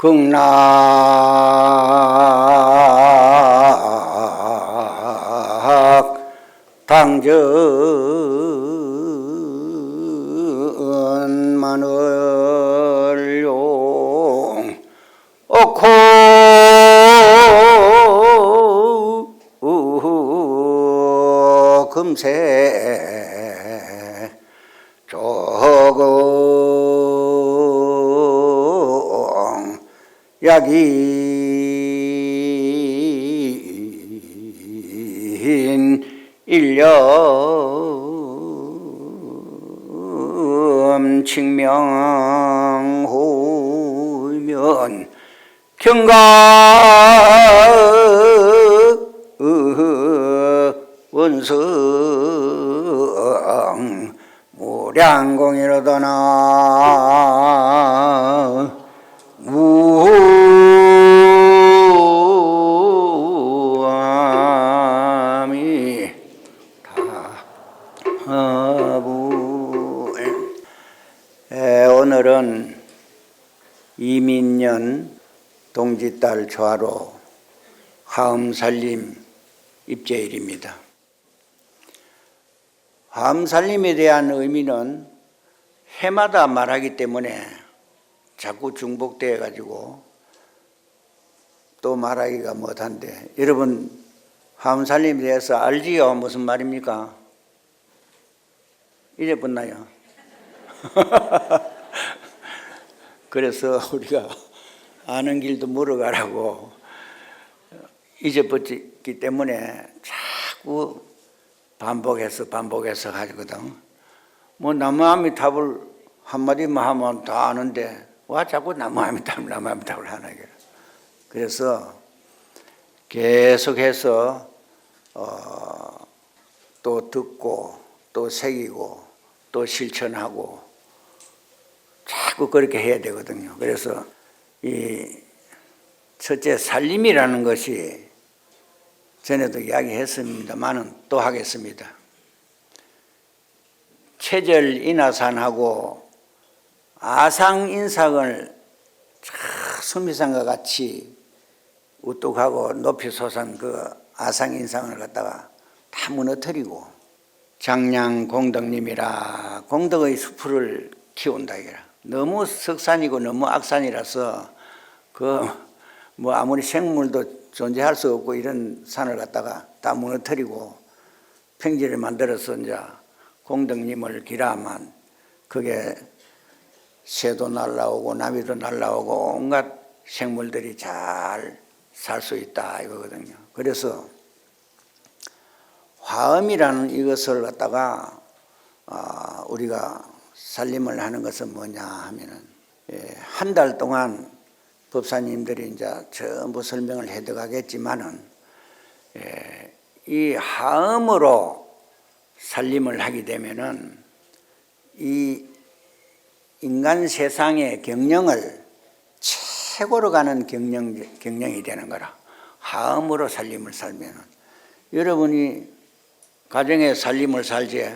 극락 당전 마늘용 옥호 금세 조금 약인 일념 칭명호면 경각 원성 무량공이로다나 무함이 다부. 오늘은 이민년 동짓달 조화로 화엄살림 입제일입니다. 화엄살림에 대한 의미는 해마다 말하기 때문에 자꾸 중복되어 가지고 또 말하기가 못한데, 여러분 화엄살림에 대해서 알지요? 무슨 말입니까? 잊어버렸나요? 그래서 우리가 아는 길도 물어가라고 잊어버렸기 때문에 자꾸 반복해서 하거든. 뭐 나무아미탑을 한마디만 하면 다 아는데 와 자꾸 나무아미탑을 하나. 그래서 계속해서 또 듣고 또 새기고 또 실천하고 자꾸 그렇게 해야 되거든요. 그래서 이 첫째 살림이라는 것이 전에도 이야기했습니다만은 또 하겠습니다. 체절인하산하고 아상인상을 수미산과 같이 우뚝하고 높이 솟은 그 아상인상을 갖다가 다 무너뜨리고 장량공덕님이라 공덕의 숲을 키운다 이거라. 너무 석산이고 너무 악산이라서 뭐 아무리 생물도 존재할 수 없고 이런 산을 갖다가 다 무너뜨리고 평지를 만들어서 이제 공덕님을 기라만 그게 새도 날라오고 나비도 날라오고 온갖 생물들이 잘 살 수 있다 이거거든요. 그래서 화엄이라는 이것을 갖다가 우리가 살림을 하는 것은 뭐냐 하면은 한 달 동안 법사님들이 이제 전부 설명을 해 들어가겠지만은 이 화엄으로 살림을 하게 되면은 이 인간 세상의 경영을 최고로 가는 경영이 되는 거라. 화엄으로 살림을 살면은 여러분이 가정에 살림을 살지,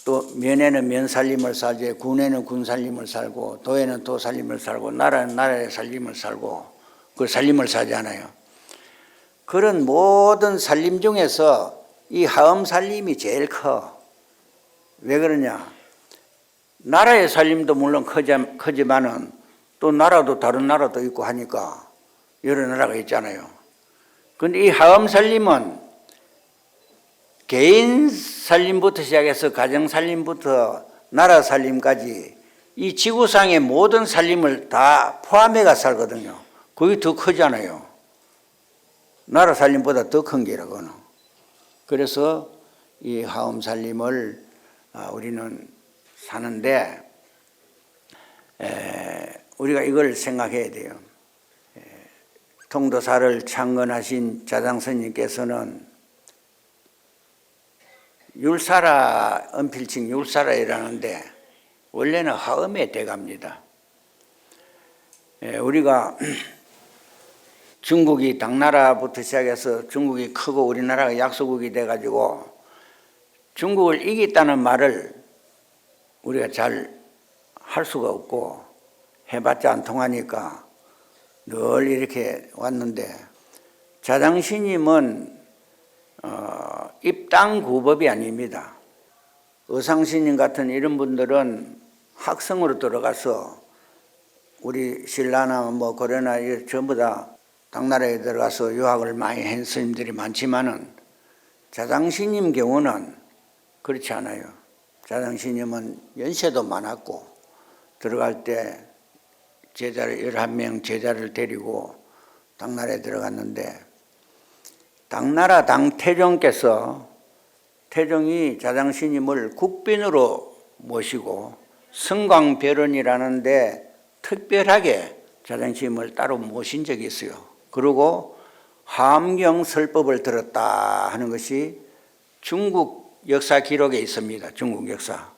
또 면에는 면 살림을 살지, 군에는 군 살림을 살고, 도에는 도 살림을 살고, 나라는 나라의 살림을 살고, 그 살림을 사잖아요. 그런 모든 살림 중에서 이 화엄 살림이 제일 커. 왜 그러냐? 나라의 살림도 물론 크지만은 또 나라도 다른 나라도 있고 하니까 여러 나라가 있잖아요. 근데 이 화엄 살림은 개인 살림부터 시작해서 가정 살림부터 나라 살림까지 이 지구상의 모든 살림을 다 포함해가 살거든요. 그게 더 크잖아요. 나라 살림보다 더 큰 게라고는. 그래서 이 화엄 살림을 우리는 사는데 우리가 이걸 생각해야 돼요. 통도사를 창건하신 자장스님께서는 율사라, 은필칭 율사라이라는데 원래는 화엄의 대가입니다. 우리가 중국이 당나라부터 시작해서 중국이 크고 우리나라가 약소국이 돼가지고 중국을 이겼다는 말을 우리가 잘 할 수가 없고 해봤자 안 통하니까 늘 이렇게 왔는데 자장스님은 입당구법이 아닙니다. 의상스님 같은 이런 분들은 학성으로 들어가서 우리 신라나 뭐 고려나 전부 다 당나라에 들어가서 유학을 많이 한 스님들이 많지만은 자장스님 경우는 그렇지 않아요. 자장스님은 연세도 많았고 들어갈 때 제자를 11명 제자를 데리고 당나라에 들어갔는데 당나라 당태종께서 태종이 자장스님을 국빈으로 모시고 성광별원이라는 데 특별하게 자장스님을 따로 모신 적이 있어요. 그리고 하암경 설법을 들었다 하는 것이 중국 역사 기록에 있습니다. 중국 역사.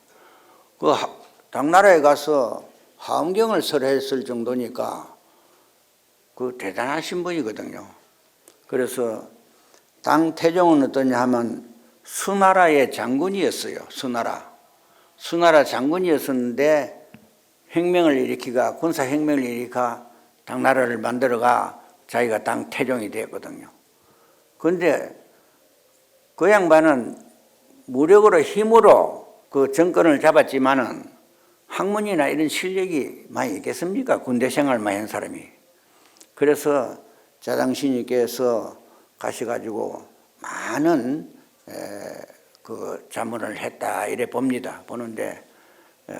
그 당나라에 가서 하암경을 설했을 정도니까 그 대단하신 분이거든요. 그래서 당태종은 어떠냐 하면 수나라의 장군이었어요. 수나라 장군이었었는데 혁명을 일으키가 군사혁명을 일으키가 당나라를 만들어가 자기가 당태종이 되었거든요. 그런데 그 양반은 무력으로 힘으로 그 정권을 잡았지만은 학문이나 이런 실력이 많이 있겠습니까? 군대 생활 많이 한 사람이. 그래서 자장스님께서 가셔가지고 많은 그 자문을 했다 이래 봅니다. 보는데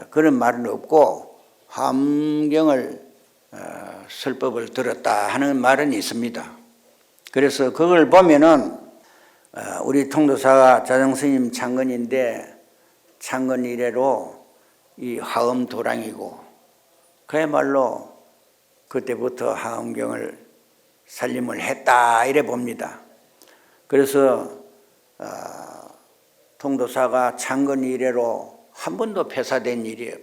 그런 말은 없고 하암경을 설법을 들었다 하는 말은 있습니다. 그래서 그걸 보면은 우리 통도사가 자장스님 창건인데 창건 이래로 이 하엄도랑이고 그야말로 그때부터 하암경을 살림을 했다 이래 봅니다. 그래서 통도사가 창건 이래로 한 번도 폐사된 일이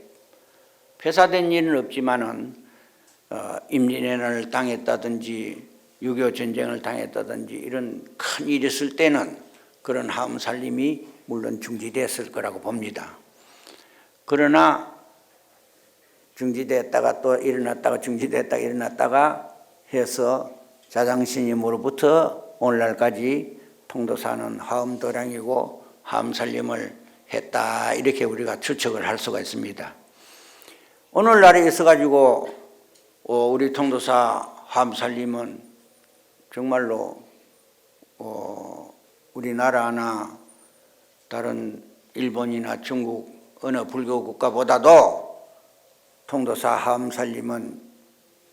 폐사된 일은 없지만은 임진왜란을 당했다든지 6.25 전쟁을 당했다든지 이런 큰 일이 있을 때는 그런 하암 살림이 물론 중지됐을 거라고 봅니다. 그러나 중지됐다가 또 일어났다가 중지됐다가 일어났다가 해서 자장스님으로부터 오늘날까지 통도사는 하암도량이고 하암살림을 했다 이렇게 우리가 추측을 할 수가 있습니다. 오늘날에 있어가지고 우리 통도사 하암살림은 정말로 우리나라나 다른 일본이나 중국 어느 불교 국가보다도 통도사 하암살림은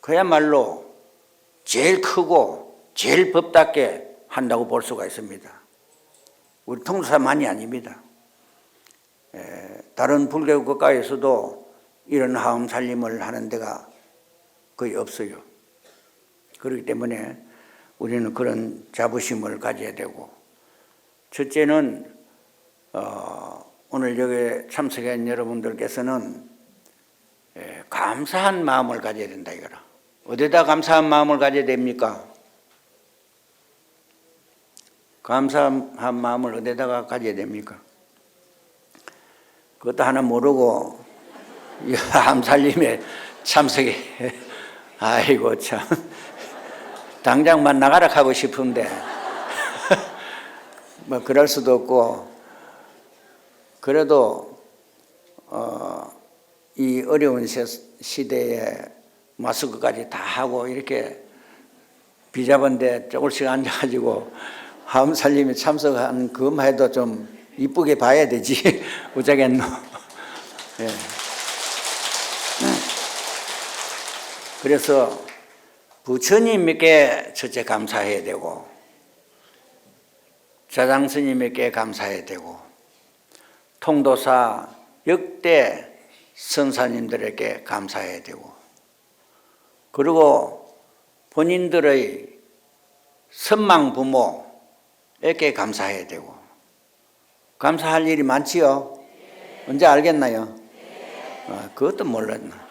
그야말로 제일 크고 제일 법답게 한다고 볼 수가 있습니다. 우리 통도사만이 아닙니다. 다른 불교 국가에서도 이런 하암살림을 하는 데가 거의 없어요. 그렇기 때문에 우리는 그런 자부심을 가져야 되고, 첫째는 오늘 여기에 참석한 여러분들께서는 감사한 마음을 가져야 된다 이거라. 어디다 감사한 마음을 가져야 됩니까? 감사한 마음을 어디다가 가져야 됩니까? 그것도 하나 모르고 하암살림에 참석해. 아이고 참 당장만 나가라 하고 싶은데 뭐 그럴 수도 없고, 그래도 이 어려운 시대에 마스크까지 다 하고 이렇게 비잡은데 조금씩 앉아가지고 하암살림에 참석한 그것만 해도 좀 이쁘게 봐야 되지 어쩌겠노. 예. 그래서 부처님께 첫째 감사해야 되고, 자장스님께 감사해야 되고, 통도사 역대 선사님들에게 감사해야 되고, 그리고 본인들의 선망 부모에게 감사해야 되고, 감사할 일이 많지요? 언제 알겠나요? 그것도 몰랐나.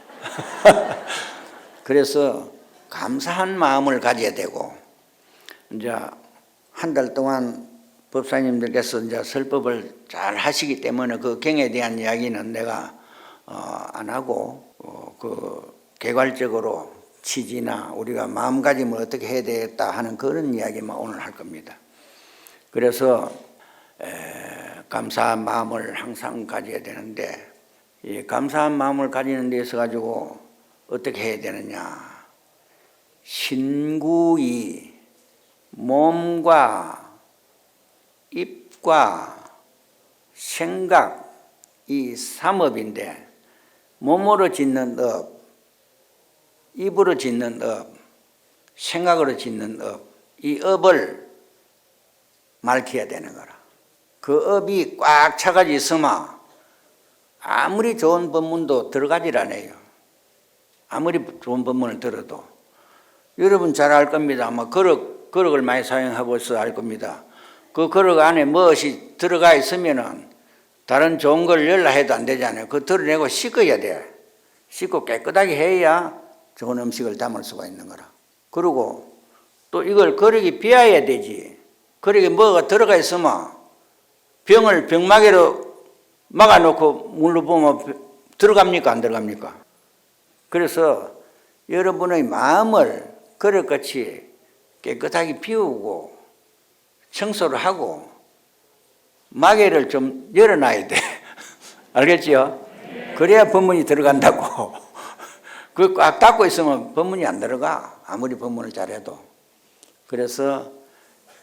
그래서 감사한 마음을 가져야 되고, 이제 한 달 동안 법사님들께서 이제 설법을 잘 하시기 때문에 그 경에 대한 이야기는 내가 안 하고 그 개괄적으로 취지나 우리가 마음가짐을 어떻게 해야 되겠다 하는 그런 이야기만 오늘 할 겁니다. 그래서 감사한 마음을 항상 가져야 되는데 이 감사한 마음을 가지는 데 있어 가지고 어떻게 해야 되느냐. 신구이 몸과 입과 생각 이 삼업인데 몸으로 짓는 업, 입으로 짓는 업, 생각으로 짓는 업, 이 업을 밝혀야 되는 거라. 그 업이 꽉 차가지고 있으면 아무리 좋은 법문도 들어가질 않아요. 아무리 좋은 법문을 들어도. 여러분 잘 알 겁니다. 아마 거럭을 많이 사용하고 있어 알 겁니다. 그 거럭 안에 무엇이 들어가 있으면은 다른 좋은 걸 열라 해도 안 되잖아요. 그거 덜어내고 씻어야 돼. 씻고 깨끗하게 해야 좋은 음식을 담을 수가 있는 거라. 그리고 또 이걸 거럭이 비워야 되지. 거럭에 뭐가 들어가 있으면 병을 병마개로 막아놓고 물로 보면 들어갑니까? 안 들어갑니까? 그래서 여러분의 마음을 그릇같이 깨끗하게 비우고 청소를 하고 마개를 좀 열어놔야 돼. 알겠지요? 그래야 법문이 들어간다고. 그 꽉 닫고 있으면 법문이 안 들어가. 아무리 법문을 잘해도. 그래서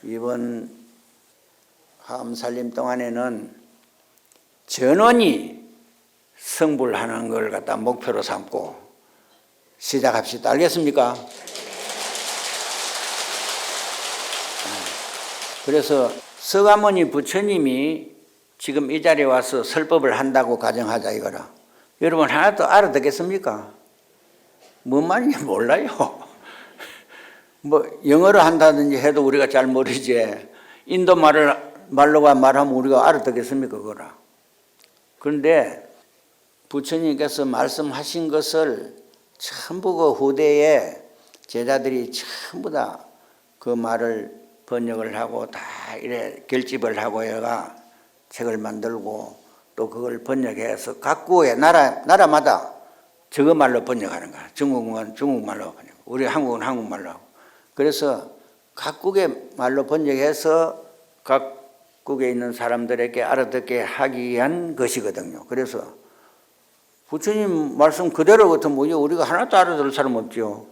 이번 화엄살림 동안에는 전원이 성불하는 걸 갖다 목표로 삼고 시작합시다. 알겠습니까? 그래서 서가모니 부처님이 지금 이 자리에 와서 설법을 한다고 가정하자 이거라. 여러분 하나도 알아듣겠습니까? 뭔 말인지 몰라요. 뭐 영어로 한다든지 해도 우리가 잘 모르지. 인도 말로가 말하면 우리가 알아듣겠습니까? 그거라. 그런데 부처님께서 말씀하신 것을 전부 그 후대에 제자들이 전부 다 그 말을 번역을 하고 다 이래 결집을 하고 얘가 책을 만들고 또 그걸 번역해서 각국의 나라마다 저거 말로 번역하는 거야. 중국은 중국말로 번역, 우리 한국은 한국말로. 그래서 각국의 말로 번역해서 각국에 있는 사람들에게 알아듣게 하기 위한 것이거든요. 그래서 부처님 말씀 그대로 같으면 우리가 하나도 알아들을 사람 없죠.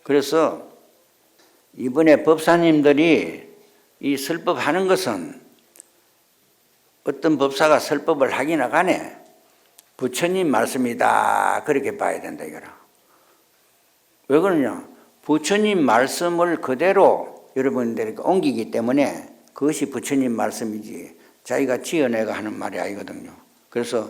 그래서 이번에 법사님들이 이 설법하는 것은 어떤 법사가 설법을 하기나 간에 부처님 말씀이다 그렇게 봐야 된다 이거라. 왜 그러냐? 부처님 말씀을 그대로 여러분들에게 옮기기 때문에 그것이 부처님 말씀이지 자기가 지어내가 하는 말이 아니거든요. 그래서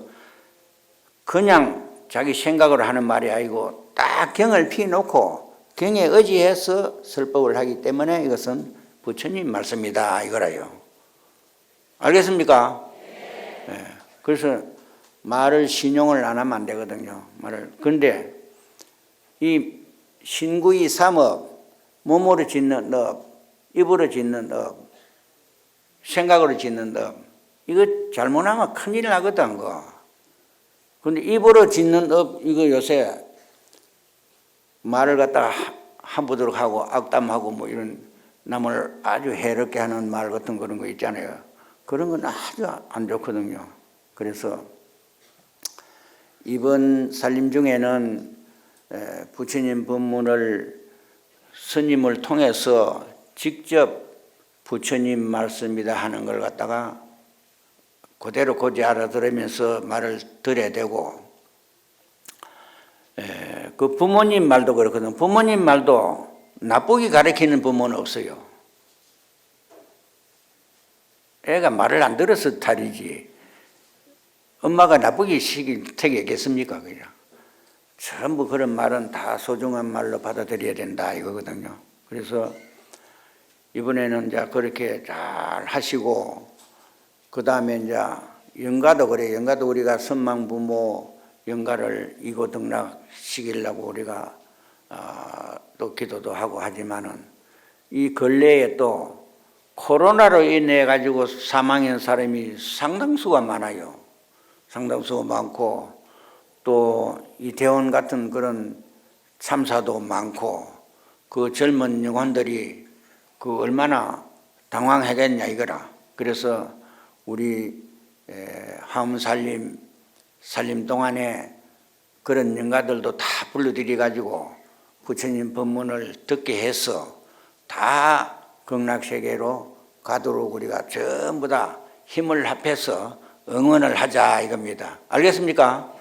그냥 자기 생각으로 하는 말이 아니고 딱 경을 피워놓고 경에 의지해서 설법을 하기 때문에 이것은 부처님 말씀이다 이거라요. 알겠습니까? 네. 그래서 말을 신용을 안 하면 안 되거든요. 그런데 이 신구이 삼업, 몸으로 짓는 업, 입으로 짓는 업, 생각으로 짓는 업, 이거 잘못하면 큰일 나거든. 그런데 입으로 짓는 업, 이거 요새 말을 갖다가 함부도록 하고 악담하고 뭐 이런 남을 아주 해롭게 하는 말 같은 그런 거 있잖아요. 그런 건 아주 안 좋거든요. 그래서 이번 살림 중에는 부처님 법문을 스님을 통해서 직접 부처님 말씀이다 하는 걸 갖다가 그대로 고지 알아들으면서 말을 들어야 되고 그 부모님 말도 그렇거든. 부모님 말도 나쁘게 가르치는 부모는 없어요. 애가 말을 안 들어서 탈이지. 엄마가 나쁘게 시키겠습니까? 그냥 전부 그런 말은 다 소중한 말로 받아들여야 된다 이거거든요. 그래서 이번에는 이제 그렇게 잘 하시고 그 다음에 이제 영가도 그래. 영가도 우리가 선망 부모 영가를 이고등락 시키려고 우리가 또 기도도 하고 하지만은 이 근래에 또 코로나로 인해 가지고 사망한 사람이 상당수가 많아요. 상당수가 많고 또 이태원 같은 그런 참사도 많고 그 젊은 영혼들이 그 얼마나 당황하겠냐 이거라. 그래서 우리 화엄살림 동안에 그런 영가들도 다 불러들여 가지고 부처님 법문을 듣게 해서 다 극락세계로 가도록 우리가 전부 다 힘을 합해서 응원을 하자 이겁니다. 알겠습니까?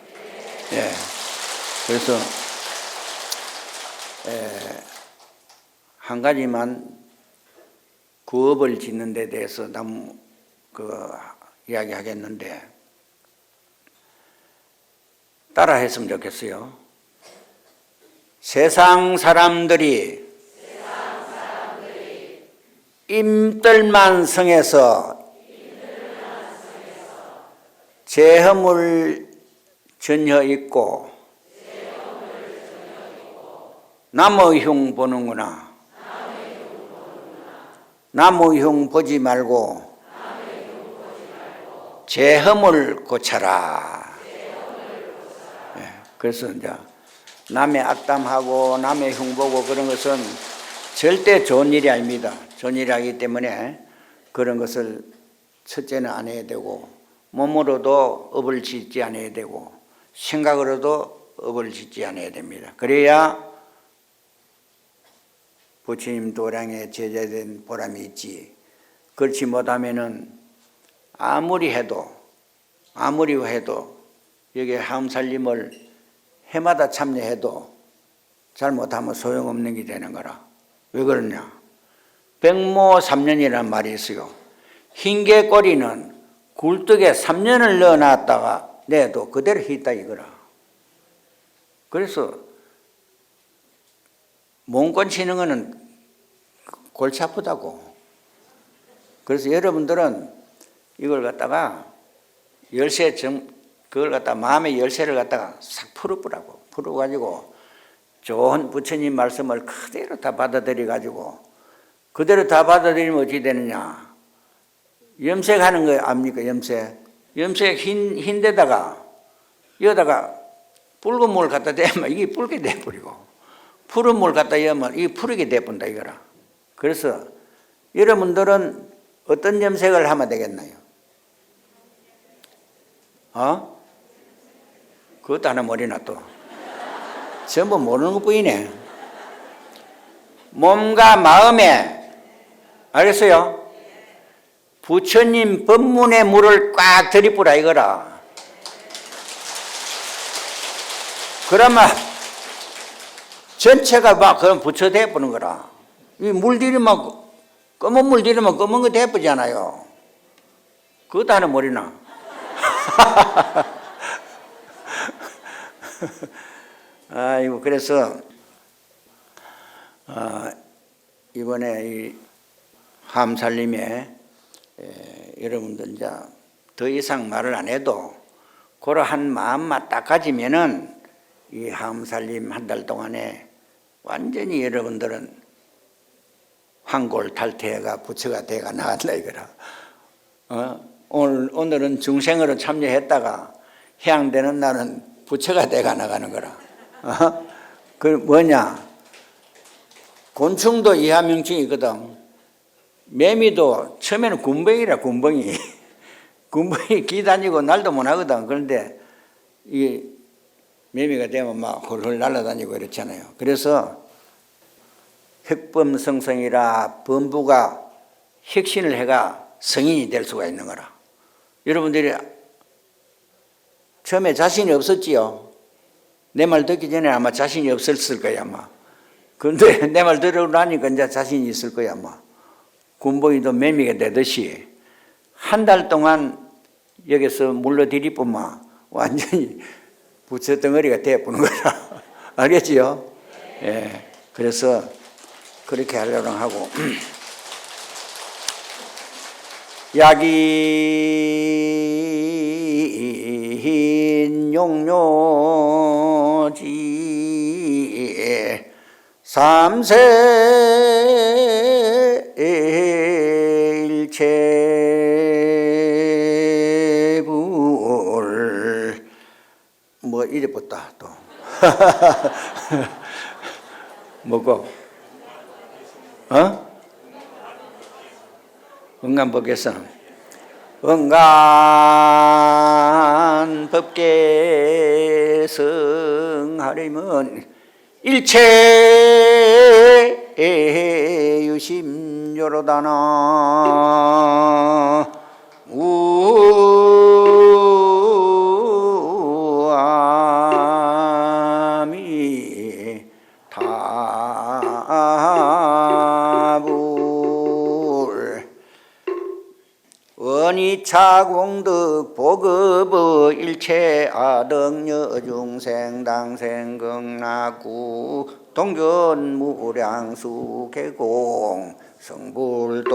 예. 그래서 한 가지만 구업을 짓는 데 대해서 이야기하겠는데 따라 했으면 좋겠어요. 세상 사람들이 임들만 성에서 제허물 전혀 있고 남의 흉 보는구나. 남의 흉 보지 말고 제허물 고쳐라. 그래서 이제 남의 악담하고 남의 흉 보고 그런 것은 절대 좋은 일이 아닙니다. 좋은 일이 아니기 때문에 그런 것을 첫째는 안 해야 되고 몸으로도 업을 짓지 않아야 되고 생각으로도 업을 짓지 않아야 됩니다. 그래야 부처님 도량에 제자된 보람이 있지. 그렇지 못하면은 아무리 해도 여기 화엄살림을 해마다 참여해도 잘못하면 소용없는 게 되는 거라. 왜 그러냐? 백모 3년이라는 말이 있어요. 흰개꼬리는 굴뚝에 3년을 넣어놨다가 내도 그대로 있다 이거라. 그래서 몸권 치는 거는 골치 아프다고. 그래서 여러분들은 이걸 갖다가 그걸 갖다가 마음의 열쇠를 갖다가 싹 풀어보라고. 풀어가지고 좋은 부처님 말씀을 그대로 다 받아들여가지고 그대로 다 받아들이면 어떻게 되느냐. 염색하는 거 압니까? 염색 흰데다가 여기다가 붉은 물 갖다 대면 이게 붉게 돼버리고 푸른 물 갖다 여면 이게 푸르게 돼본다 이거라. 그래서 여러분들은 어떤 염색을 하면 되겠나요? 그것도 하나 머리나 또 전부 모르는 것 뿐이네. 몸과 마음에 알겠어요? 부처님 법문의 물을 꽉 들이뿌라 이거라. 그러면 전체가 막 그럼 부처 돼버리는 거라. 이 물 들이면 검은 물 들이면 검은 거 돼버리잖아요. 그것도 하나 머리나. 아이고 그래서 이번에 이 화엄살림에 여러분들 이제 더 이상 말을 안 해도 그러한 마음만 딱 가지면은 이 화엄살림 한 달 동안에 완전히 여러분들은 황골탈퇴가 부처가 돼가 나간다 이거라. 오늘은 중생으로 참여했다가 해양되는 날은 부처가 돼가 나가는 거라. 그 뭐냐? 곤충도 이하명칭이 있거든. 매미도 처음에는 군뱅이라 군뱅이. 군뱅이 기 다니고 날도 못 하거든. 그런데 이 매미가 되면 막 훌훌 날아다니고 이렇잖아요. 그래서 흑범성성이라 범부가 혁신을 해가 성인이 될 수가 있는 거라. 여러분들이 처음에 자신이 없었지요. 내 말 듣기 전에 아마 자신이 없었을 거야 아마. 그런데 내 말 들으고 나니까 이제 자신이 있을 거야 아마. 군복이도 매미가 되듯이 한 달 동안 여기서 물러들이뿐만 완전히 부처 덩어리가 되어보는 거라. 알겠지요? 예. 그래서 그렇게 하려고 하고 약인 용료지 삼세 일체불 뭐 이래 봤다 또 뭐고? 응간법에서 응간법계성하려면 일체 유심조로다나 우아미 타불 원이차공덕 보급의 일체 아덕여 중생 당생 극락구 동전무량수 개공 성불도